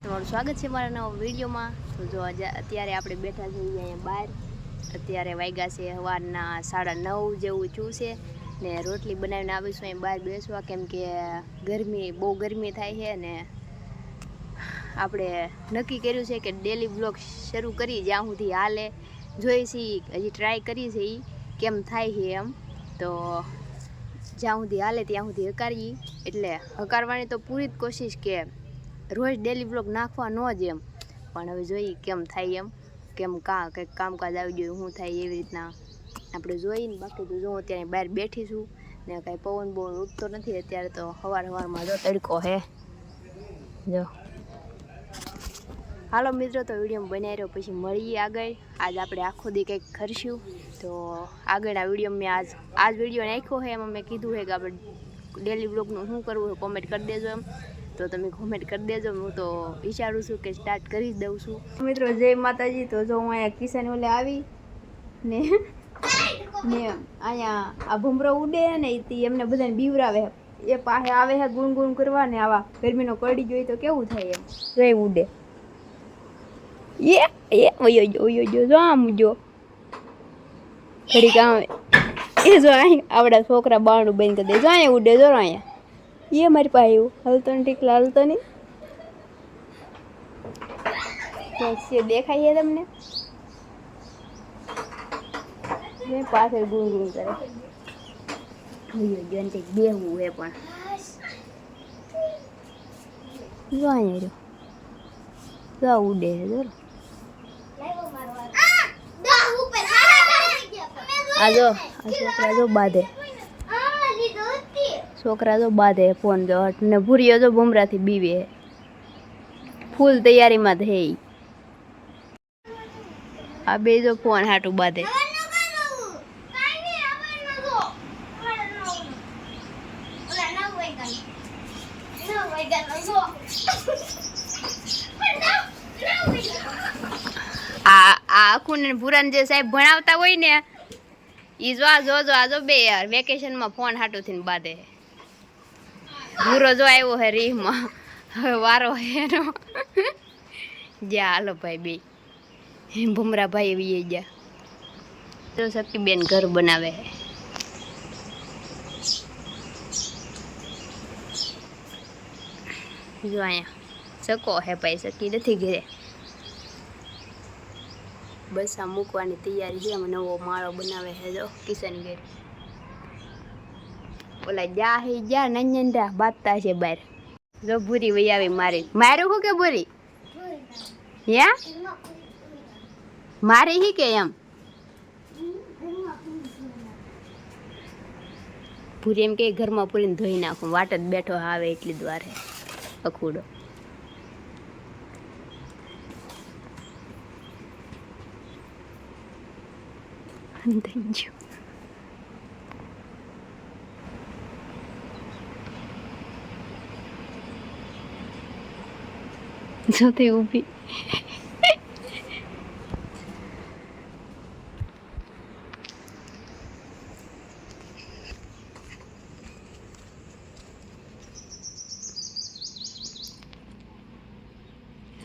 તમારું સ્વાગત છે મારા નવા વિડીયોમાં। તો જો અત્યારે આપણે બેઠા છીએ અહીંયા બહાર। અત્યારે વાગ્યા છે સવારના 9:30 જેવું થયું છે ને રોટલી બનાવીને આવીશું અહીં બહાર બેસવા, કેમ કે બહુ ગરમી થાય છે ને આપણે નક્કી કર્યું છે કે ડેલી બ્લોગ શરૂ કરી જ્યાં સુધી હાલે જોઈશી, હજી ટ્રાય કરી છે કેમ થાય છે એમ। તો જ્યાં સુધી હાલે ત્યાં સુધી હકારીએ, એટલે હકારવાની તો પૂરી જ કોશિશ કે રોજ ડેલી બ્લોગ નાખવા ન જ એમ, પણ હવે જોઈએ કેમ થાય એમ, કેમ કંઈક કામકાજ આવી ગયું શું થાય એવી રીતના આપણે જોઈએ ને। બાકી તો જો અત્યારે બહાર બેઠી છું ને કાંઈ પવન બહુ ઉઠતો નથી અત્યારે, તો સવારમાં જો તડકો હે જો। હાલો મિત્રો, તો વિડીયોમાં બનાવી રહ્યો, પછી મળીએ આગળ। આજ આપણે આખો દી કંઈક કરશું, તો આગળના વિડીયોમાં મેં આજ વિડીયો નાખ્યો છે એમાં મેં કીધું છે કે આપણે ડેલી બ્લોગનું શું કરવું છે કોમેન્ટ કરી દેજો એમ, તો તમે કોમેન્ટ કરી દેજો। હું તો વિચારું છું કે સ્ટાર્ટ કરી જ દઉં છું। મિત્રો જય માતાજી। તો જો હું અહીંયા કિસાન ઓલે આવી ને અહીંયા આ ભૂમરો ઉડે ને એમને બધાને બીવરાવે, એ પાસે આવે છે ગુણ કરવા ને આવા ગરમીનો કડી જોઈ તો કેવું થાય એમ, જોઈ ઉડે એ જો આમ જો ઘડી કામ એ જો આવડા છોકરા બારણું બંધ કરી દે, જો અહીંયા ઉડે જો અહીંયા એ મારી પાસે એવું હલતો ને ટીકલા હલતો નહીં દેખાય તમને પાછળ ગુણ કરે બેહવું હે પણ જો અહીંયા જો ઉડે જો આ છોકરા જો બાંધે, ફોન જો ને ભૂરીઓ જો ભમરાથી બીવે, ફૂલ તૈયારીમાં થઈ। આ બે જો ફોન હાટું બાંધે, આખું ને ભૂરાને જે સાહેબ ભણાવતા હોય ને ઈ જો આ બે યાર વેકેશનમાં ફોન હાટું થઈને બાંધે। ભૂરો જો આવ્યો હે રીહમાં, હવે વારો એનો જ્યાં હાલો ભાઈ બે ભમરા ભાઈ એવી ગયા। તો સખીબેન ઘર બનાવે છે, જો અહીંયા સકો હે ભાઈ, સકી નથી ઘરે, બસ આ મૂકવાની તૈયારી છે। એમાં નવો માળો બનાવે છે જો કિશન ઘેર, ઓલા જ્યાં નંજંડા બાંધતા છે બહાર, જો ભૂરી વહી આવી મારું શું કે ભૂરી યા મારે હી કે એમ ભૂરી એમ કે ઘરમાં પૂરીને ધોઈ નાખું, વાટ જ બેઠો આવે એટલી દ્વારે અખૂડો। જોતી ઊભી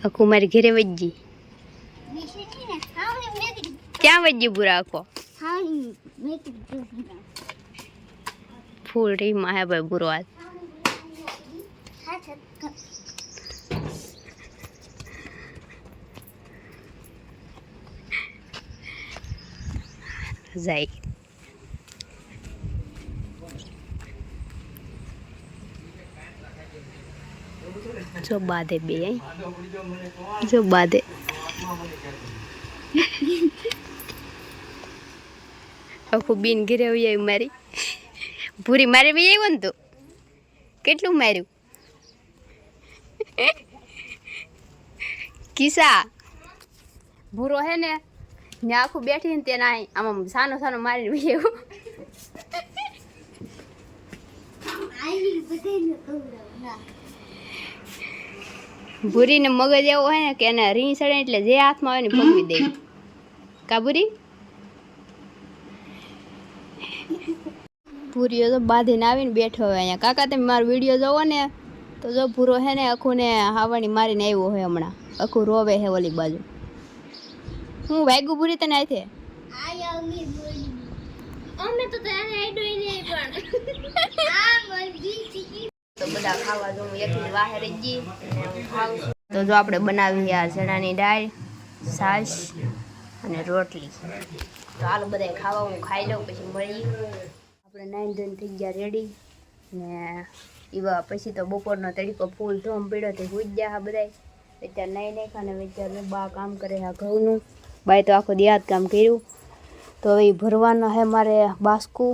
આખું મારી ઘરે વજ્જી, ક્યાં વજ્જી બુરા આખો ફૂલ રીમાં હે ભાઈ બુરો આજ જાય જો બાંધે બે જો બાંધે આખું બીન ઘરે આવી મારી ભૂરી મારે બી આવ્યો ને, તો કેટલું માર્યું કિસ્સા ભૂરો હે ને ને આખું બેઠી ને તેને આમાં સાનો મારીને બી એવું ભૂરીને મગજ એવો હોય ને કે એને રીંગ સડે એટલે જે હાથમાં આવે ને પકવી દે કા ભૂરી। ભૂરીઓ તો બાંધીને આવીને બેઠો હોય અહીંયા। કાકા તમે મારો વિડીયો જોવો ને તો જો ભૂરો હે ને અખુને હાવણી મારીને આવ્યો હોય હમણાં. અખુ રોવે હે ઓલી બાજુ. હું વાગ્યું ભૂરી તને આથે? અમે તો તને આઈડોઈ નહીં પણ આ મરજી તો બધા ખાવા જો હું એકલી વાહે રહી ગઈ અને હું ખાઉં છું. તો જો આપણે બનાવી આ ચણાની દાળ, છાશ અને રોટલી. તો હાલો બધા ખાવા, હું ખાઈ લઉં પછી મળી. આપણે નાઈન ધોઈને થઈ ગયા રેડી ને એવા પછી તો બપોરનો તડકો ફૂલ ધોમ પીડ્યો તો હુઈ ગયા હા બધા. અત્યારે નાઈ નાખ્યા ને અત્યારે બા કામ કરે હા ઘઉંનું. બાય તો આખો દિયાદ કામ કર્યું. તો હવે ભરવાના હે મારે બાસ્કું,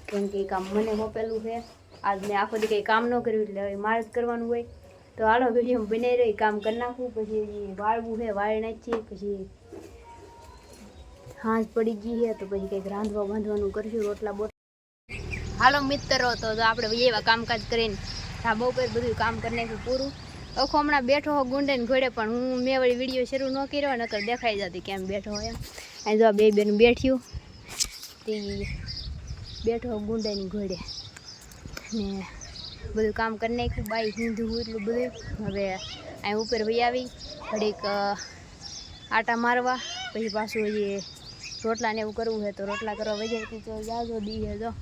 કેમ કે કામ મને મોપેલું છે. આજ મેં આખો દી કંઈ કામ ન કર્યું એટલે હવે મારે જ કરવાનું હોય. તો હાલો વિડીયો બનાવી રહી કામ કરી નાખું, પછી વાળવું છે વાળી નાખીએ, પછી હાંજ પડી ગઈ છે તો પછી કંઈક રાંધવા બાંધવાનું કરશું, રોટલા બોટલા. હાલો મિત્રો, તો આપણે એવા કામકાજ કરીને ધાબા ઉપર બધું કામ કરી નાખ્યું પૂરું. અખો હમણાં બેઠો હો ગુંડે ને ઘોડે, પણ હું મેં વળી વિડીયો શરૂ ન કર્યો નકર દેખાઈ જતી કેમ બેઠો હોય એમ. અહીં જો બે બેન બેઠ્યું તે બેઠો ગુંડાની ઘોડે ને બધું કામ કરી નાખ્યું. બાઈ હિંધું એટલું બધું. હવે અહીં ઉપર વહી આવી ઘડીક આટા મારવા, પછી પાછું હજી રોટલા ને એવું કરવું છે તો રોટલા કરવા વહી જાય. તો જાજો દી છે જો.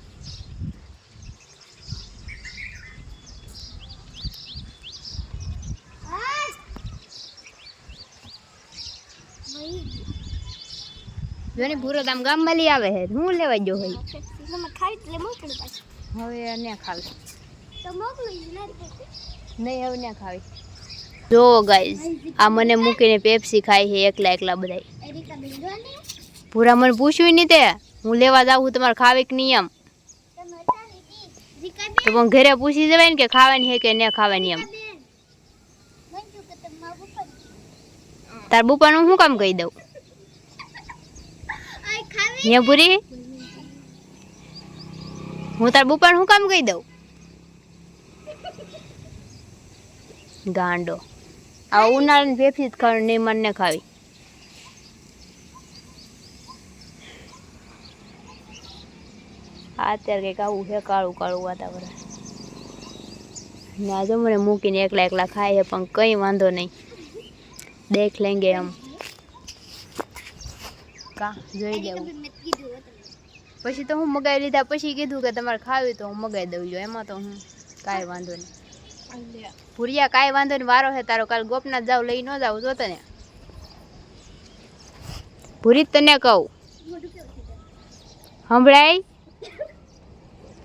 જોને પૂરો દામ ગામમાં લઈ આવે છે, હું લેવા ગયો હોય હવે ને ખાવી નહીં, હવે ને ખાવી. જો ગાઈઝ આ મને મૂકીને પેપ્સી ખાય છે એકલા એકલા બધા. પૂરા મને પૂછ્યું નહીં તે હું લેવા જાઉં તમારે ખાવી કે નહીં એમ. તો પણ ઘરે પૂછી જવાય ને કે ખાવાની છે કે ન ખાવાની એમ. તાર બુપાનું શું કામ કહી દઉં હે પૂરી? હું તાર બુપાનું શું કામ કહી દઉં? ગાંડો આ ઉનાળાની પેપ્સી જ ખાવાનું, નહીં મને ખાવી. અત્યારે કંઈક આવું છે કાળું કાળું વાતાવરણ ને આજે મને મૂકીને એકલા એકલા ખાય છે, પણ કંઈ વાંધો નહીં, દેખ લેંગે એમ. કા જોઈ લેવું. પછી તો હું મગાવી લીધા, પછી કીધું કે તમારે ખાવી તો હું મગાવી દઉં જો, એમાં તો હું કાંઈ વાંધો નહીં. ભૂરિયા કાંઈ વાંધો નહીં, વારો છે તારો. કાલ ગોપનાથ જાવ લઈ ન જાવ જો તને ભૂરી તને કહું સંભળાય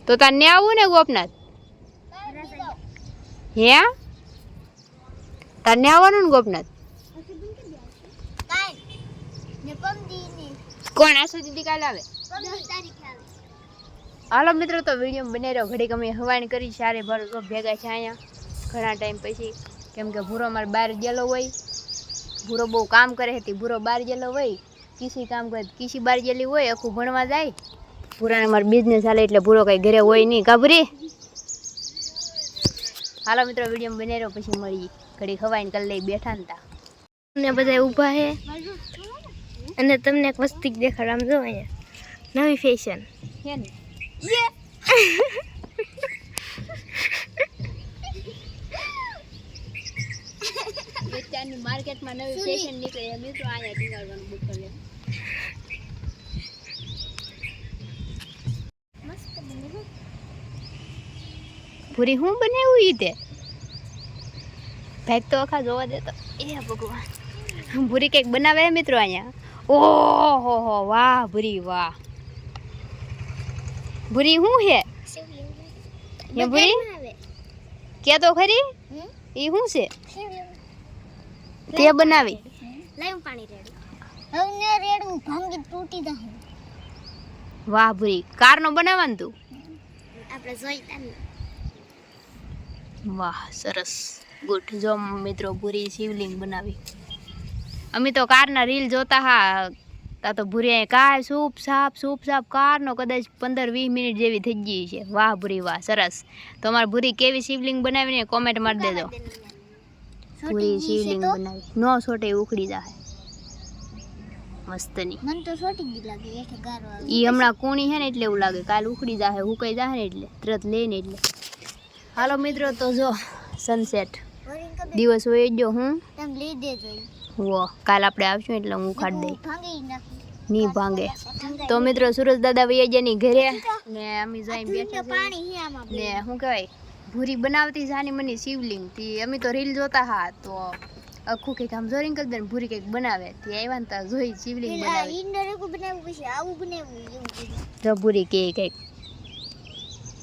તો તને આવું ને ગોપનાથ? હે તને આવવાનું ને ગોપનાથ? કોણ આસુ દીદી કાલે આવે? હાલો મિત્રો, તો વિડીયો બનાવી રહ્યો ઘડીક અમે હવાણી કરી સારે ભરો ભેગા છે અહીંયા ઘણા ટાઈમ પછી, કેમ કે ભૂરો અમારે બહાર ગયેલો હોય. ભૂરો બહુ કામ કરે હતી, ભૂરો બહાર ગયેલો હોય, કિસી કામ કરે, કિસી બહાર ગયેલી હોય, આખું ભણવા જાય. ભૂરાને અમારે બિઝનેસ ચાલે એટલે ભૂરો કઈ ઘરે હોય નહીં. કાબરી હાલો મિત્રો, વિડીયો બનાવી રહ્યો પછી મળી ઘડીક હવાઈને કરી લઈ. બેઠા ને તા ને બધા ઊભા છે અને તમને એક વસ્તુ દેખાડ. આમ જો અહીંયા નવી ફેશન હે ને વેચાણની માર્કેટમાં નવી ફેશન નીકળે મિત્રો, અહીંયા ટીંગાડવાનું બુક કરે. પૂરી હું બનાવ્યું ઈ તે ભાઈ તો આખા જોવા દેતો. એ ભગવાન, ભૂરી કંઈક બનાવે મિત્રો અહીંયા. ઓહો હો, વાહ ભૂરી વાહ. ભૂરી શું હે? હે ભૂરી કે તો ખરી ઈ શું છે તે બનાવી? લાઈવ પાણી રેડું હવે રેડું ભાંગી તૂટી જાય. વાહ ભૂરી, કારનો બનાવવાનું તું? આપણે જોઈતા ને. વાહ સરસ, ગુડ. જો મિત્રો ભૂરી શિવલિંગ બનાવી. અમે તો કારના રીલ જોતા હા તા તો ભૂરી કાર સૂપ સાપ કારનો કદાચ 15-20 મિનિટ જેવી થઈ ગઈ છે. વાહ ભૂરી વાહ, સરસ. તો અમારે ભૂરી કેવી શિવલિંગ બનાવીને કોમેન્ટ મારી દેજો. ભૂરી શિવલિંગ બનાવી નો છોટે ઉખડી જાય મસ્તની. મને તો છોટી જ લાગે એટલે ગારો આવે. ઈ હમણાં કૂણી છે ને એટલે એવું લાગે કાલ ઉખડી જાય, હુકાઈ જાય ને એટલે તરત લઈને એટલે. હાલો મિત્રો, તો જો સનસેટ દિવસ હોય ગયો હું તમે લઈ દેજો હો કાલ આપણે આવશું એટલે હું ખાડી દઈ ભાંગી નાખું નહીં ભાંગે તો મિત્રો સુરજ દાદા વૈયાજાની ઘરે ને અમે જઈને બેઠા છીએ પાણી હી આમાં ને શું કહેવાય ભૂરી બનાવતી જાની મને શિવલિંગ થી અમે તો રીલ જોતા હા તો આખું કંઈક આમ જોરિંગ કરી દે ને ભૂરી કંઈક બનાવે તે આવ્યા ને ત્યાં જોઈ શિવલિંગ બનાવે ઇન્ડોરે કો બનાવવું પછી આવું બનાવવું એવું કીધું જો ભૂરી કે કંઈક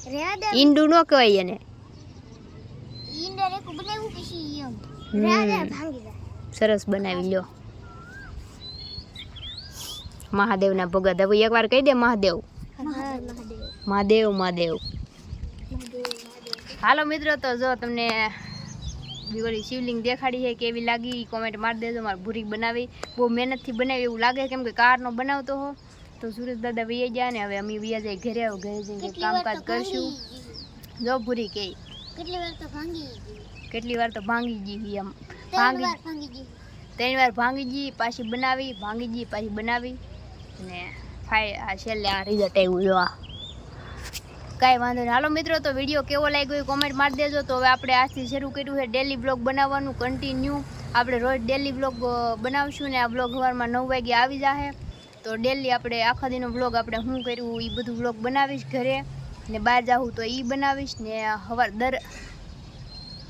રેડા ઈંડું ન કહેવાય એને ઇન્ડોરે કો બનાવવું પછી એમ હમ. રેડા ભાંગી જાય સરસ બનાવી લ્યો મહાદેવના ભગત હવે એકવાર કહી દે મહાદેવ મહાદેવ મહાદેવ હાલો મિત્રો તો જો તમને બીવડી શિવલિંગ દેખાડી છે કેવી લાગી કોમેન્ટ મારી દેજો મારે ભૂરી બનાવી બહુ મહેનતથી બનાવી એવું લાગે કેમ કે કારનો બનાવતો હો તો સુરજ દાદા વૈયા ગયા ને હવે અમે વૈયા જાય ઘરે ઘરે જઈને કામકાજ કરશું જો ભૂરી કે કેટલી વાર તો ભાંગી કેટલી વાર તો ભાંગી ગઈ એમ ત્રણ ભાંગી વાર ભાંગી ગઈ 3 વાર ભાંગી ગઈ પાછી બનાવી ભાંગી ગઈ પાછી બનાવી ને આ છેલ્લે આ રિઝલ્ટ આવ્યું જો આ કાંઈ વાંધો નહીં હાલો મિત્રો તો વિડીયો કેવો લાગ્યો એ કોમેન્ટ મારી દેજો તો હવે આપણે આજથી શરૂ કર્યું છે ડેલી બ્લોગ બનાવવાનું કન્ટિન્યુ આપણે રોજ ડેલી બ્લોગ બનાવશું ને આ બ્લોગ સવારમાં 9 વાગે આવી જશે તો ડેલી આપણે આખા દિનનો બ્લોગ આપણે શું કર્યું એ બધું બ્લોગ બનાવીશ ઘરે ને બહાર જાઉં તો એ બનાવીશ ને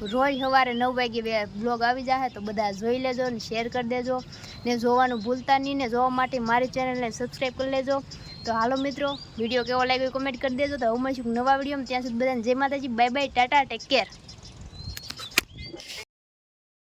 રોજ સવારે 9 વાગે બ્લોગ આવી જશે તો બધા જોઈ લેજો ને શેર કરી દેજો ને જોવાનું ભૂલતા નહીં ને જોવા માટે મારી ચેનલને સબસ્ક્રાઈબ કરી લેજો તો હાલો મિત્રો વિડીયો કેવો લાગ્યો કોમેન્ટ કરી દેજો તો હવે મળીશું નવા વિડીયોમાં ત્યાં સુધી બધાને જય માતાજી bye bye Tata take care